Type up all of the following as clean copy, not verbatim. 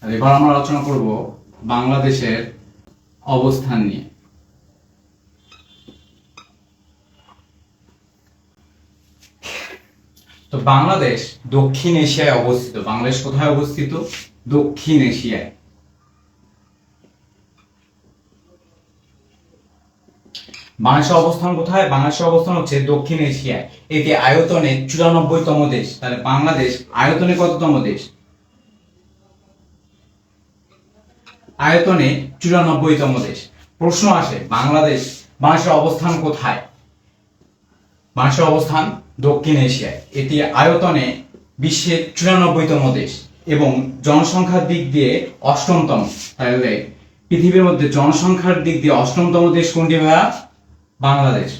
আর এবার আমরা আলোচনা করব বাংলাদেশের অবস্থান নিয়ে। তো বাংলাদেশ দক্ষিণ এশিয়ায় অবস্থিত। বাংলাদেশ কোথায় অবস্থিত? দক্ষিণ এশিয়ায়। বাংলাদেশের অবস্থান কোথায়? বাংলাদেশের অবস্থান হচ্ছে দক্ষিণ এশিয়ায়। এটি আয়তনে 94তম দেশ। তাহলে বাংলাদেশ আয়তনে কততম দেশ? আয়তনে 94তম দেশ। প্রশ্ন আসে বাংলাদেশের অবস্থান কোথায়? বাংলাদেশের অবস্থান দক্ষিণ এশিয়ায়। এটি আয়তনে বিশ্বের 94তম দেশ এবং জনসংখ্যার দিক দিয়ে 8মতম। তাহলে পৃথিবীর মধ্যে জনসংখ্যার দিক দিয়ে 8মতম দেশ কোনটি ভাইয়া? বাংলাদেশ।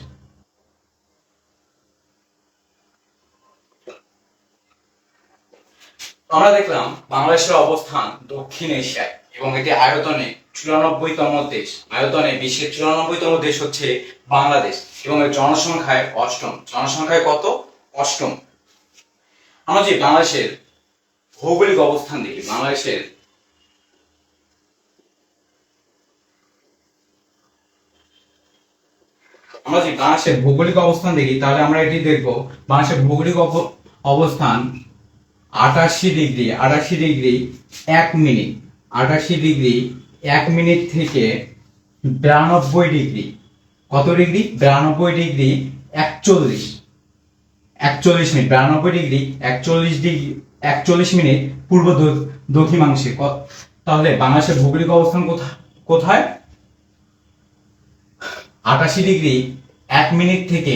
আমরা দেখলাম বাংলাদেশের অবস্থান দক্ষিণ এশিয়ায় এবং এটি আয়তনে 94তম দেশ। আয়তনে বিশ্বের 94তম দেশ হচ্ছে বাংলাদেশ এবং এর জনসংখ্যায় 8ম। জনসংখ্যায় কত? 8ম। আমরা যে বাংলাদেশের ভৌগোলিক অবস্থান দেখি, বাংলাদেশের ভৌগোলিক অবস্থান দেখি, তাহলে আমরা এটি দেখব বাংলাদেশের ভৌগোলিক অবস্থান 88 ডিগ্রি 1 মিনিট। 88 ডিগ্রি 1 মিনিট থেকে 92 ডিগ্রি। কত degree? 92 degree 41 minute. 92 degree 41 minute পূর্ব দ্রাঘিমাংশে। তাহলে বাংলাদেশের ভৌগোলিক অবস্থান কোথায়? 88 ডিগ্রি 1 মিনিট থেকে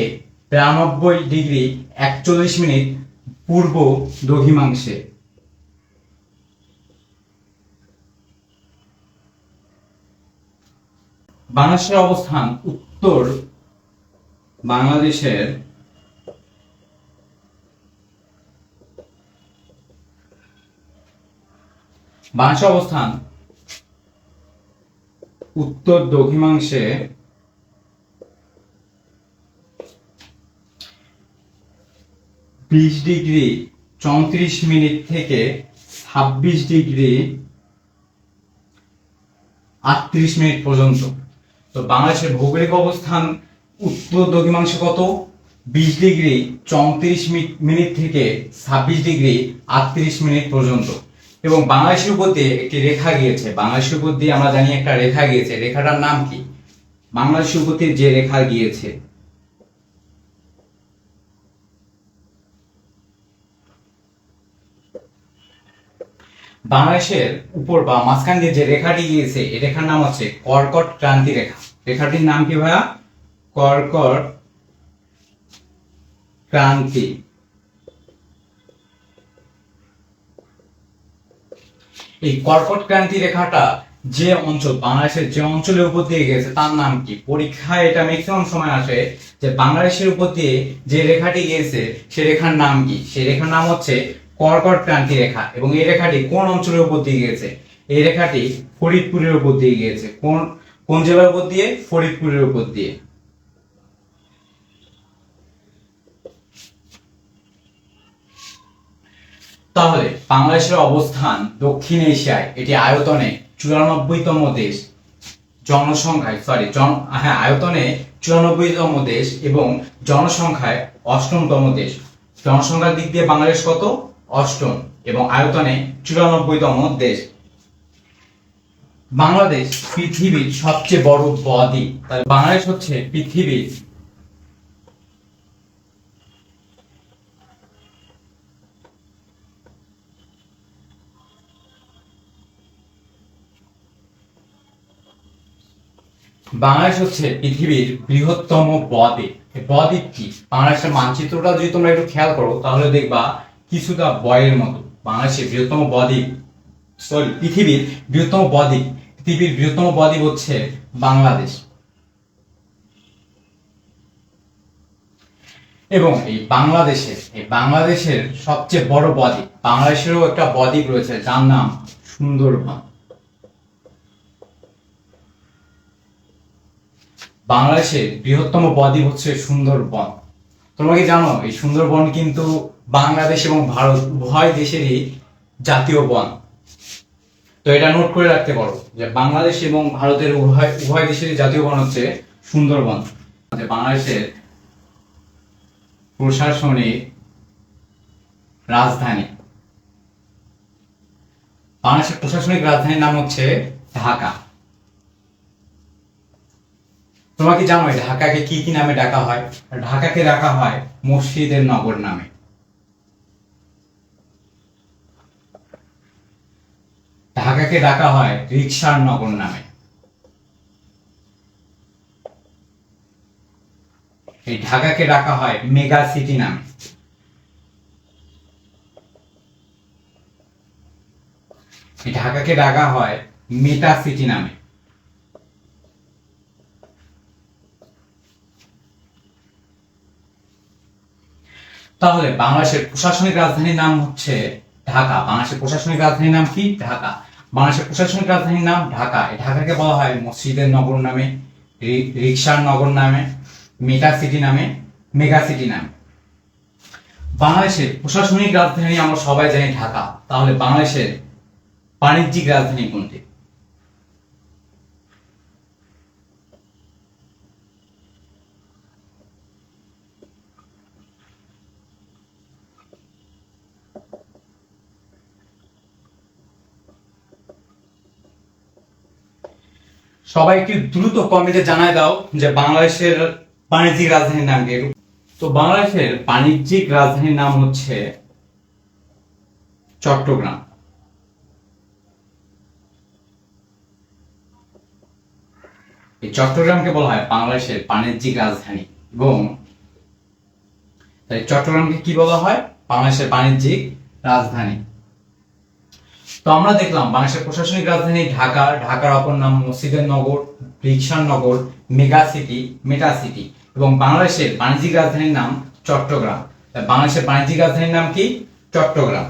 92 ডিগ্রি 41 মিনিট পূর্ব দ্রাঘিমাংশে। বাংলাদেশের অবস্থান উত্তর বাংলাদেশের অবস্থান উত্তর দ্রাঘিমাংশে 20 ডিগ্রি 34 মিনিট থেকে 26 ডিগ্রি 38 মিনিট পর্যন্ত। তো বাংলাদেশের ভৌগোলিক অবস্থান উত্তর দ্রাঘিমাংশে কত? 20 ডিগ্রি 34 মিনিট থেকে 26 ডিগ্রি 38 মিনিট পর্যন্ত। এবং বাংলাদেশের উপর দিয়ে একটি রেখা গিয়েছে। বাংলাদেশের উপর দিয়ে আমরা জানি একটা রেখা গিয়েছে। রেখাটার নাম কি? বাংলাদেশের উপর দিয়ে যে রেখা গিয়েছে, বাংলাদেশের উপর বা মাঝখান দিয়ে যে রেখাটি গিয়েছে, এই রেখার নাম হচ্ছে কর্কট ক্রান্তি রেখা। রেখাটির নাম কি ভাইয়া? কর্কট ক্রান্তি। এই কর্কট ক্রান্তি রেখাটা যে অঞ্চল, বাংলাদেশের যে অঞ্চলের উপর দিয়ে গেছে তার নাম কি? পরীক্ষায় এটা ম্যাক্সিমাম সময় আসে যে বাংলাদেশের উপর দিয়ে যে রেখাটি গিয়েছে সে রেখার নাম কি? সে রেখার নাম হচ্ছে কর্কট ক্রান্তি রেখা। এবং এই রেখাটি কোন অঞ্চলের উপর দিয়ে গিয়েছে? এই রেখাটি ফরিদপুরের উপর দিয়ে গিয়েছে। কোন জেলার উপর দিয়ে? ফরিদপুরের উপর দিয়ে। তাহলে বাংলাদেশের অবস্থান দক্ষিণ এশিয়ায়। এটি আয়তনে 94তম দেশ। আয়তনে 94তম দেশ এবং জনসংখ্যায় 8মতম দেশ। জনসংখ্যার দিক দিয়ে বাংলাদেশ কত? 8ম এবং আয়তনে 94তম দেশ। বাংলাদেশ পৃথিবীর সবচেয়ে বড় বদ্বীপ। তাহলে বাংলাদেশ হচ্ছে পৃথিবীর বৃহত্তম বদ্বীপ। বদ্বীপ কি? বাংলাদেশের মানচিত্রটা যদি তোমরা একটু খেয়াল করো তাহলে দেখবা কিছুটা বয়ের মতো। বাংলাদেশের বৃহত্তম বদ্বীপ, পৃথিবীর বৃহত্তম বদ্বীপ হচ্ছে বাংলাদেশ। এবং এই বাংলাদেশের সবচেয়ে বড় বদ্বীপ, বাংলাদেশেরও একটা বদ্বীপ রয়েছে যার নাম সুন্দরবন। বাংলাদেশের বৃহত্তম বদ্বীপ হচ্ছে সুন্দরবন। তোমরা কি জানো এই সুন্দরবন কিন্তু বাংলাদেশ এবং ভারত উভয় দেশেরই জাতীয় বন। তো এটা নোট করে রাখতে পারো যে বাংলাদেশ এবং ভারতের উভয় উভয় দেশের জাতীয় বন হচ্ছে সুন্দরবন। বাংলাদেশের প্রশাসনিক রাজধানী, বাংলাদেশের প্রশাসনিক রাজধানীর নাম হচ্ছে ঢাকা। তোমরা কি জানো ঢাকাকে কি কি নামে ডাকা হয়? ঢাকাকে ডাকা হয় মসজিদের নগর নামে। ঢাকাকে ডাকা হয় রিকশার নগর নামে। এই ঢাকাকে ডাকা হয় মেগা সিটি নামে। এই ঢাকাকে ডাকা হয় মেটা সিটি নামে। তাহলে বাংলাদেশের প্রশাসনিক রাজধানীর নাম হচ্ছে ঢাকা। বাংলাদেশের প্রশাসনিক রাজধানীর নাম কি? ঢাকা। বাংলাদেশের প্রশাসনিক রাজধানীর নাম ঢাকা। এই ঢাকাকে বলা হয় মসজিদের নগর নামে, রিকশার নগর নামে, মেটা সিটি নামে, মেগা সিটি নামে। বাংলাদেশের প্রশাসনিক রাজধানী আমরা সবাই জানি ঢাকা। তাহলে বাংলাদেশের বাণিজ্যিক রাজধানী কোনটি? সবাই একটু দ্রুত কমেন্টে জানায় দাও যে বাংলাদেশের বাণিজ্যিক রাজধানীর নাম কি। তো বাংলাদেশের বাণিজ্যিক রাজধানীর নাম হচ্ছে চট্টগ্রাম। এই চট্টগ্রামকে বলা হয় বাংলাদেশের বাণিজ্যিক রাজধানী এবং তাই চট্টগ্রামকে কি বলা হয়? বাংলাদেশের বাণিজ্যিক রাজধানী। তো আমরা দেখলাম বাংলাদেশের প্রশাসনিক রাজধানী ঢাকা, ঢাকার অপর নাম মসজিদের নগর, রিকশার নগর, মেগা সিটি, মেটা সিটি এবং বাংলাদেশের বাণিজ্যিক রাজধানীর নাম চট্টগ্রাম। বাংলাদেশের বাণিজ্যিক রাজধানীর নাম কি? চট্টগ্রাম।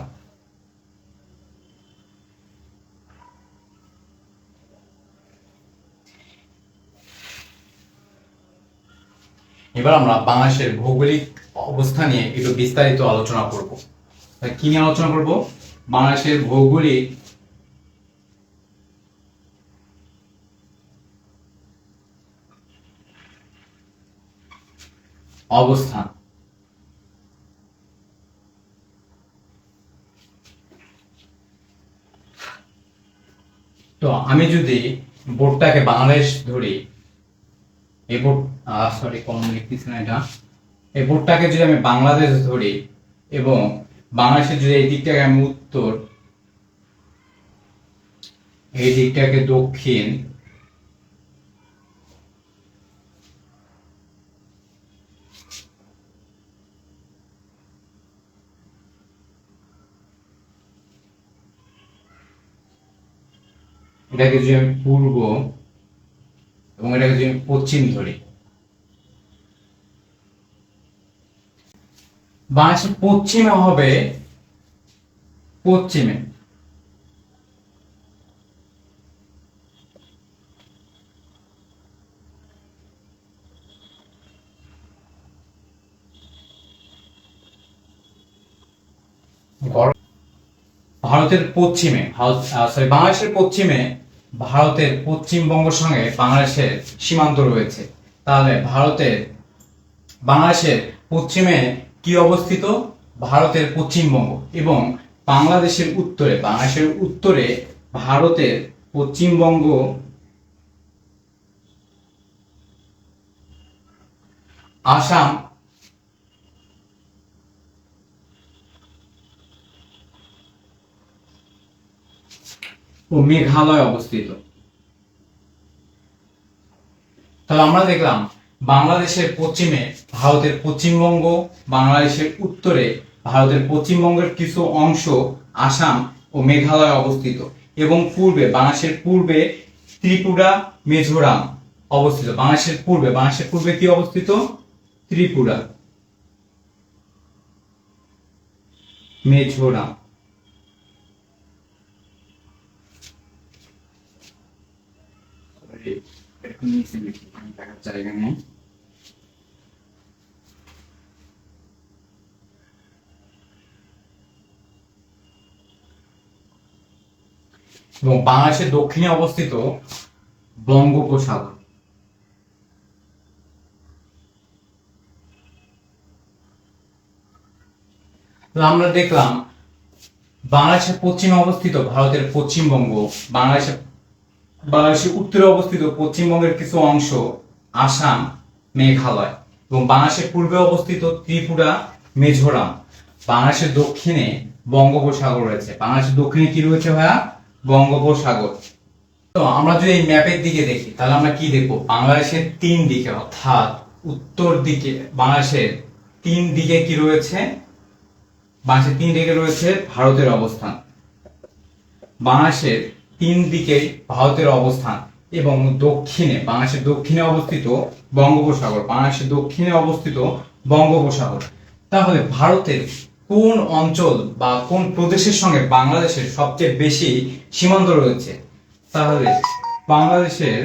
এবার আমরা বাংলাদেশের ভৌগোলিক অবস্থা নিয়ে একটু বিস্তারিত আলোচনা করব। কি নিয়ে আলোচনা করব? বাংলাদেশের ভৌগোলিক অবস্থান। তো আমি যদি বোর্ডটাকে বাংলাদেশ ধরি, এই বোর্ড সরি কম লিখতেছি না এটা, এই বোর্ডটাকে যদি আমি বাংলাদেশ ধরি এবং বাংলাদেশের যদি এই দিকটাকে আমি উত্তর, এই দিকটাকে দক্ষিণ, এটাকে যদি আমি পূর্ব এবং এটাকে যদি আমি পশ্চিম ধরি, বাংলাদেশের পশ্চিমে হবে পশ্চিমে, ভারতের পশ্চিমে বাংলাদেশের পশ্চিমে ভারতের পশ্চিমবঙ্গের সঙ্গে বাংলাদেশের সীমান্ত রয়েছে। তাহলে বাংলাদেশের পশ্চিমে কি অবস্থিত? ভারতের পশ্চিমবঙ্গ। এবং বাংলাদেশের উত্তরে ভারতের পশ্চিমবঙ্গ, আসাম ও মেঘালয় অবস্থিত। তাহলে আমরা দেখলাম বাংলাদেশের পশ্চিমে ভারতের পশ্চিমবঙ্গ, বাংলাদেশের উত্তরে ভারতের পশ্চিমবঙ্গের কিছু অংশ আসাম ও মেঘালয় অবস্থিত এবং বাংলাদেশের পূর্বে ত্রিপুরা, মিজোরাম অবস্থিত। বাংলাদেশের পূর্বে কি অবস্থিত? ত্রিপুরা, মিজোরাম। জায়গা নেই। এবং বাংলাদেশের দক্ষিণে অবস্থিত বঙ্গোপসাগর। তো আমরা দেখলাম বাংলাদেশের পশ্চিমে অবস্থিত ভারতের পশ্চিমবঙ্গ, বাংলাদেশের উত্তরে অবস্থিত পশ্চিমবঙ্গের কিছু অংশ, আসাম, মেঘালয়, এবং বাংলাদেশের পূর্বে অবস্থিত ত্রিপুরা, মিজোরাম। বাংলাদেশের দক্ষিণে বঙ্গোপসাগর রয়েছে। বাংলাদেশের দক্ষিণে কি রয়েছে ভাইয়া? বঙ্গোপসাগর। তো আমরা যদি এই ম্যাপের দিকে দেখি তাহলে আমরা কি দেখবো? বাংলাদেশের তিন দিকে, অর্থাৎ উত্তর দিকে বাংলাদেশের তিন দিকে কি রয়েছে? বাংলাদেশের তিন দিকে রয়েছে ভারতের অবস্থান। বাংলাদেশের তিন দিকে ভারতের অবস্থান এবং দক্ষিণে, বাংলাদেশের দক্ষিণে অবস্থিত বঙ্গোপসাগর। বাংলাদেশের দক্ষিণে অবস্থিত বঙ্গোপসাগর। তাহলে ভারতের কোন অঞ্চল বা কোন প্রদেশের সঙ্গে বাংলাদেশের সবচেয়ে বেশি সীমান্ত রয়েছে? তাহলে বাংলাদেশের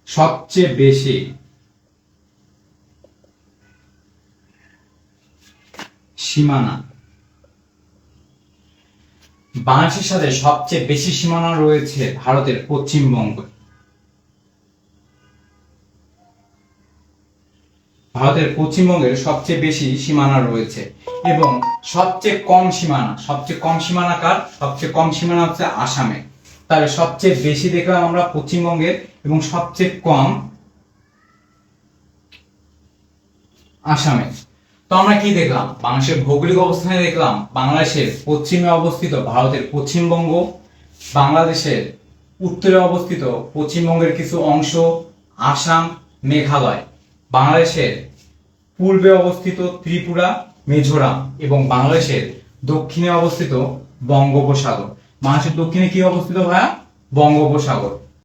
সবচেয়ে বেশি সীমানা, বাংলাদেশের সাথে সবচেয়ে বেশি সীমানা রয়েছে ভারতের পশ্চিমবঙ্গ। ভারতের পশ্চিমবঙ্গের সবচেয়ে বেশি সীমানা রয়েছে এবং সবচেয়ে কম সীমানা কার? সবচেয়ে কম সীমানা হচ্ছে আসামে। তাহলে সবচেয়ে বেশি দেখলাম আমরা পশ্চিমবঙ্গের এবং সবচেয়ে কম আসামে। তো আমরা কি দেখলাম? বাংলাদেশের ভৌগোলিক অবস্থানে দেখলাম বাংলাদেশের পশ্চিমে অবস্থিত ভারতের পশ্চিমবঙ্গ, বাংলাদেশের উত্তরে অবস্থিত পশ্চিমবঙ্গের কিছু অংশ, আসাম, মেঘালয়, বাংলাদেশের পূর্বে অবস্থিত ত্রিপুরা, মিজোরাম, এবং বাংলাদেশের দক্ষিণে অবস্থিত বঙ্গোপসাগর। বাংলাদেশের দক্ষিণে কি অবস্থিত ভাইয়া? বঙ্গোপসাগর।